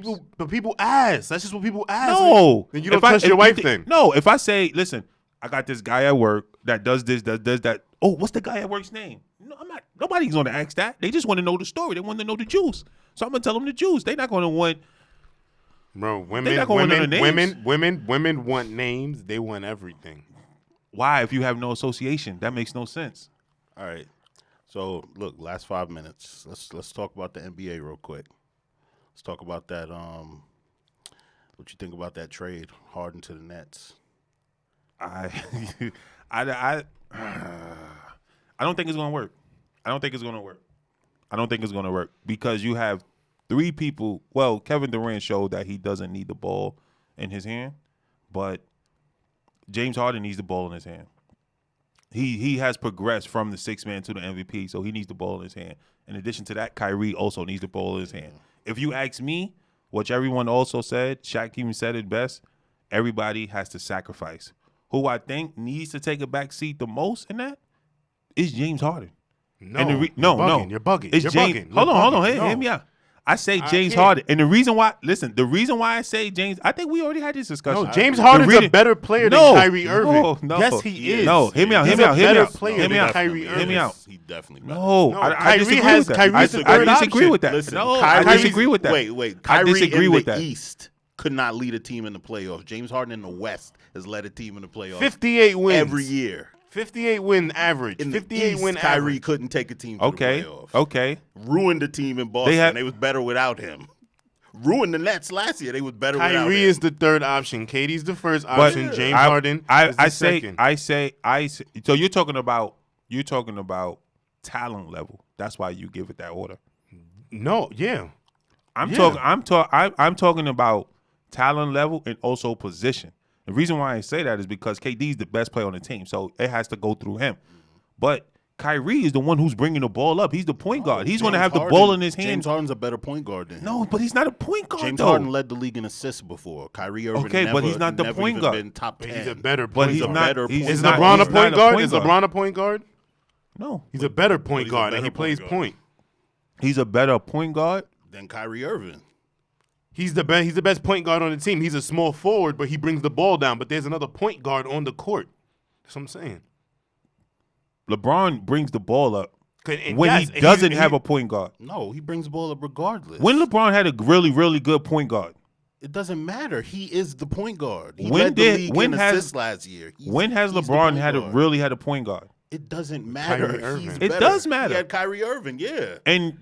B: People ask. That's just what people ask.
A: No.
B: Then you don't trust your wife then.
A: No, if I say, listen, I got this guy at work that does this, does that. Oh, what's the guy at work's name? No, I'm not. Nobody's going to ask that. They just want to know the story. They want to know the juice. So I'm going to tell them the juice. They're not going to want.
B: Bro,
A: not gonna know the names.
B: women want names. They want everything.
A: Why? If you have no association, that makes no sense.
C: All right. So look, last 5 minutes. Let's talk about the NBA real quick. Let's talk about that. What you think about that trade, Harden to the Nets?
A: I don't think it's going to work. I don't think it's going to work because you have three people. Well, Kevin Durant showed that he doesn't need the ball in his hand, but James Harden needs the ball in his hand. He has progressed from the sixth man to the MVP, so he needs the ball in his hand. In addition to that, Kyrie also needs the ball in his hand. If you ask me, which everyone also said, Shaq even said it best, everybody has to sacrifice. Who I think needs to take a back seat the most in that is James Harden.
B: No,
A: and
B: you're bugging.
A: It's
B: You're
A: James.
B: bugging.
A: Hold on.
B: No.
A: Hear me out. I say James
B: can't.
A: Harden. And the reason why I say James, I think we already had this discussion.
B: No, James Harden's a better player than Kyrie Irving.
A: No.
B: Yes, he is.
A: No, hear me out.
B: He's
A: Hear me
B: a
A: out. Hear me
B: better
A: out.
B: player
A: Hear me
B: than
A: out.
B: Kyrie
A: Hear me
B: Irving.
A: out.
C: He definitely.
A: No,
B: No,
A: I
B: Kyrie
A: disagree
B: has-
A: with that.
B: Kyrie's the
A: I
B: third
A: disagree
B: option.
A: with that.
C: Listen,
A: No,
C: Kyrie-
A: I disagree with that.
C: Wait.
A: I
C: Kyrie
A: disagree
C: in
A: with
C: the
A: that.
C: East could not lead a team in the playoffs. James Harden in the West has led a team in the playoffs
B: 58 wins
C: every year.
B: 58 win average.
C: In the
B: 58
C: East,
B: win
C: Kyrie
B: average.
C: couldn't take a team to
A: Okay.
C: the playoffs.
A: Okay.
C: Ruined the team in Boston.
A: have-
C: They was better without him. Ruined the Nets last year. They was better without him.
B: Kyrie is the third option. KD's the first option. James Harden is the second.
A: I say. So you're talking about talent level. That's why you give it that order.
B: No, yeah.
A: I'm
B: Yeah.
A: talking about talent level and also position. The reason why I say that is because KD's the best player on the team, so it has to go through him. But Kyrie is the one who's bringing the ball up. He's the point guard. He's going to have the ball in his hand.
C: James Harden's a better point guard than him.
A: No, but he's not a point guard.
C: James
A: though.
C: Harden led the league in assists before. Kyrie Irving
A: Okay, but he's not the
C: never
A: point
C: even
A: guard.
C: been top 10.
B: He's a better
A: But
B: point
A: he's
B: guard.
A: not.
C: better
A: He's
C: point
B: Is
A: not-
B: LeBron a
A: he's
B: point
A: not
B: guard? Is LeBron a point guard?
A: No,
B: He's a better point
C: he's a
B: guard, and
C: better
B: he plays
C: point guard.
B: point.
A: he's a better point guard.
C: Than Kyrie Irving.
B: He's the best. He's the best point guard on the team. He's a small forward, but he brings the ball down. But there's another point guard on the court. That's what I'm saying.
A: LeBron brings the ball up
B: And
A: when
B: yes,
A: he doesn't have a point guard.
C: No, he brings the ball up regardless.
A: When LeBron had a really, really good point guard.
C: It doesn't matter. He is the point guard. He
A: When
C: led the
A: did-
C: league
A: when
C: in
A: has-
C: assists last year.
A: When has
C: he's the
A: LeBron
C: point
A: had
C: guard.
A: really had a point guard?
C: It doesn't matter.
B: Kyrie Irving.
C: He's
B: It
C: better.
A: does matter.
C: He had Kyrie Irving, yeah.
A: And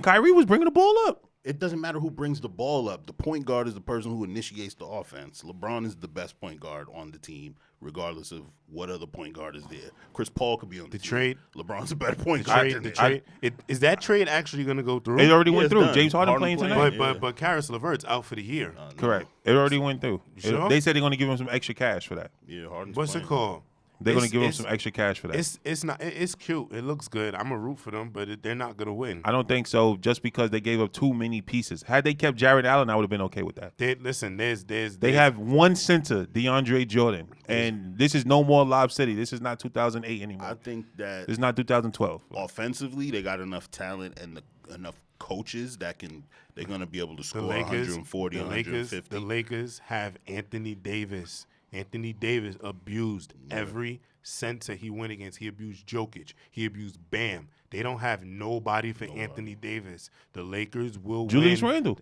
A: Kyrie was bringing the ball up.
C: It doesn't matter who brings the ball up. The point guard is the person who initiates the offense. LeBron is the best point guard on the team, regardless of what other point guard is there. Chris Paul could be on the team.
B: trade-
C: LeBron's a better point
B: The
C: guard.
B: trade,
C: than
B: the
C: him.
B: trade. Is that trade actually going to go through?
A: It already
C: Yeah,
A: went
C: it's
A: through.
C: done.
A: James Harden
C: Harden
A: playing
C: playing.
A: tonight.
C: Yeah.
B: But Karis LeVert's out for the year.
A: Correct. It already went through.
B: Sure?
A: They said they're going to give him some extra cash for that.
C: Yeah, Harden's
B: What's
C: playing.
B: it called?
A: They're going to
B: It's-
A: give him
B: it's-
A: some extra cash for that.
B: It's not. It's cute. It looks good. I'm a root for them, but they're not going to win.
A: I don't think so. Just because they gave up too many pieces. Had they kept Jared Allen, I would have been okay with that.
B: Listen,
A: They have one center, DeAndre Jordan, and this is no more Lob City. This is not 2008 anymore.
C: I think that
A: This is not 2012.
C: offensively, they got enough talent and enough coaches that they're going to be able to
B: the
C: score
B: Lakers.
C: 140,
B: The
C: 150.
B: Lakers have Anthony Davis. Anthony Davis abused every center he went against. He abused Jokic. He abused Bam. They don't have nobody for Anthony Davis. The Lakers will
A: Julius
B: win.
A: Randle.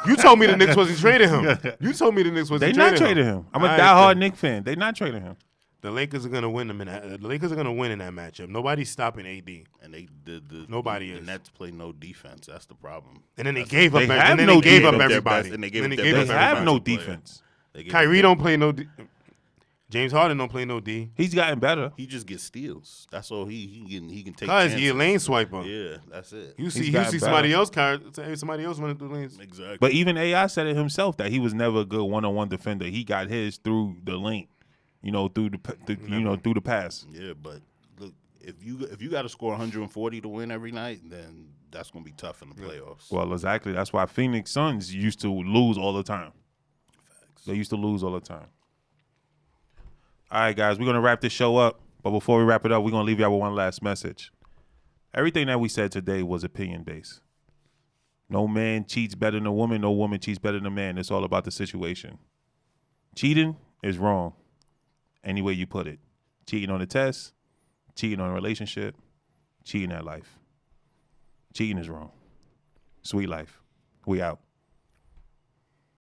B: You told me the Knicks wasn't trading him. You told me the Knicks wasn't
A: They
B: trading
A: not trading him. I'm a
B: All right,
A: diehard
B: then.
A: Knicks fan. They not trading him.
B: The Lakers are gonna win them. The Lakers are gonna win in that matchup. Nobody's stopping AD.
C: And
B: Nobody
C: the
B: is.
C: Nets play no defense. That's the problem.
B: And then they gave up.
A: They
B: And
A: have
B: then
A: no
B: they gave up
A: defense.
B: everybody.
C: And they gave
B: Then
C: up
B: they
C: their
B: gave
A: They
B: up
C: best
A: have
B: everybody.
A: no
C: player.
A: defense.
C: They gave
B: Kyrie
C: up
B: don't play no. James Harden don't play no D.
A: He's gotten better.
C: He just gets steals. That's all he can take.
B: Cause he a
C: chances.
B: lane swiper.
C: Yeah, that's it.
B: You see
A: gotten
B: somebody
A: better.
B: else. Somebody else running through lanes.
C: Exactly.
A: But even AI said it himself that he was never a good one-on-one defender. He got his through the lane, through the pass.
C: yeah, but look, if you got to score 140 to win every night, then that's going to be tough in the playoffs.
A: Well, exactly. That's why Phoenix Suns used to lose all the time.
C: Facts.
A: They used to lose all the time. All right, guys, we're going to wrap this show up. But before we wrap it up, we're going to leave y'all with one last message. Everything that we said today was opinion-based. No man cheats better than a woman. No woman cheats better than a man. It's all about the situation. Cheating is wrong any way you put it. Cheating on a test, cheating on a relationship, cheating at life. Cheating is wrong. Sweet life. We out.